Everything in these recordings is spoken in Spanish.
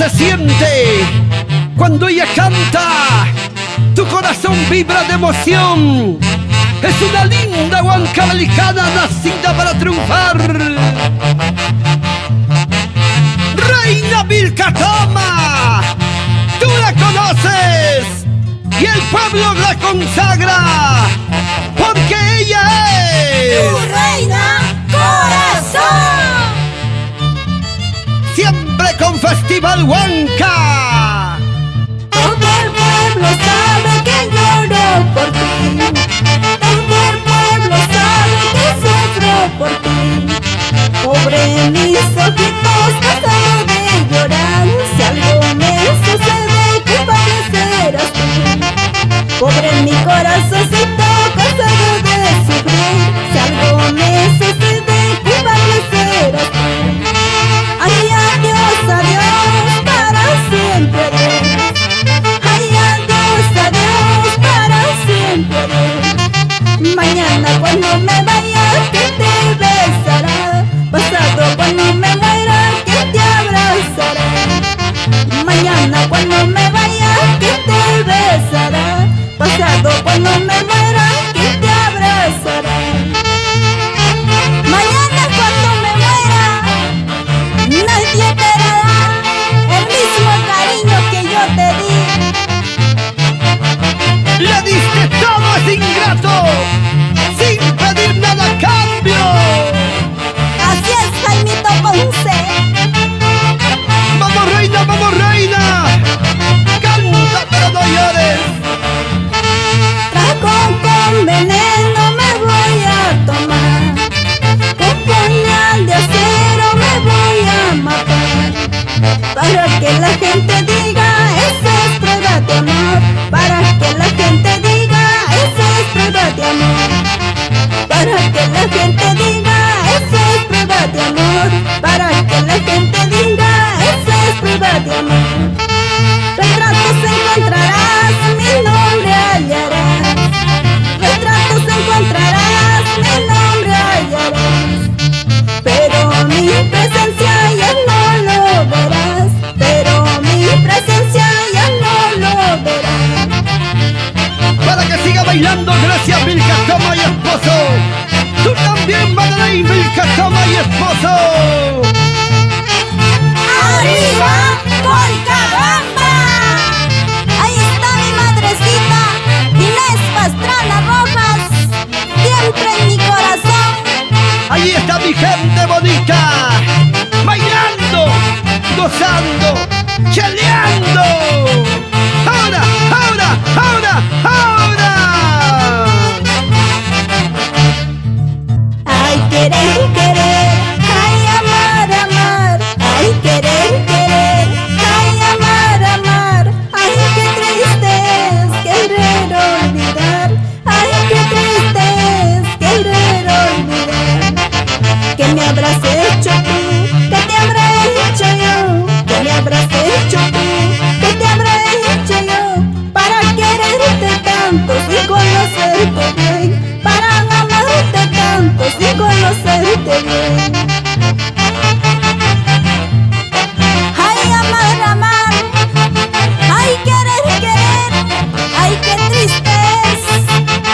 se siente cuando ella canta, tu corazón vibra de emoción. Es una linda huancabalicana nacida para triunfar. Reina Vilca Toma, tú la conoces y el pueblo la consagra, porque ella es tu reina corazón. Siempre con Festival Huanca. Todo el pueblo sabe que lloro por ti. Todo el pueblo sabe que sufro por ti. Pobre mis ojitos, cansado de llorar. Si algo me sucede, culpable serás tú. Pobre mi corazoncito, cansado de sufrir. Si algo me sucede, culpable serás tú. Ay, adiós, adiós, para siempre adiós. Ay, adiós, para siempre adiós. Mañana cuando me vaya, ¿quién te besará? Pasado cuando me muera, ¿quién te abrazará? Mañana cuando me vaya, ¿quién te besará? Pasado cuando me muera, ¿quién te abrazará? Mañana cuando me muera, nadie te dará el mismo cariño que yo te di. Le diste todo a ese ingrato, sin pedir nada a cambio. Así es, Jaimito Ponce. Vamos reina, canta pero no llores. Trago con veneno me voy a tomar, con puñal de acero me voy a matar, para que la gente diga, esa es prueba de amor. Para que la gente diga, esa es prueba de amor. Para que la gente diga, esa es prueba de amor. Para que la gente diga, esa es prueba de amor. Retratos encontrarás, mi nombre hallarás. Retratos encontrarás, mi nombre hallarás. Pero mi presencia ya no lo verás. Pero mi presencia ya no lo verás. Para que siga bailando, gracias Vilca Toma y esposo. Tú también, Madeleine Vilca Toma y esposo. ¡Arriba, Colcabamba! Ahí está mi madrecita, Inés Pastrana Rojas, siempre en mi corazón. Ahí está mi gente bonita, bailando, gozando, cheleando. Ahora, ahora, ahora, ahora. Ay, querer, querer, ay, amar, amar. Ay, querer, querer, ay, amar, amar. Ay, qué triste es querer olvidar. Ay, qué triste es querer olvidar. ¿Qué me habrás hecho tú? ¿Qué te habré hecho yo? ¿Qué me habrás hecho tú? ¿Qué te habré hecho yo? Para quererte tanto sin conocerte bien. Para amarte tanto sin conocerte bien. Ay, amar, amar. Ay, querer, querer. Ay, qué triste es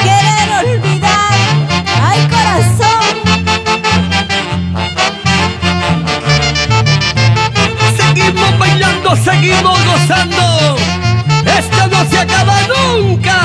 querer olvidar. Ay, corazón. Seguimos bailando, seguimos gozando. Esto no se acaba nunca.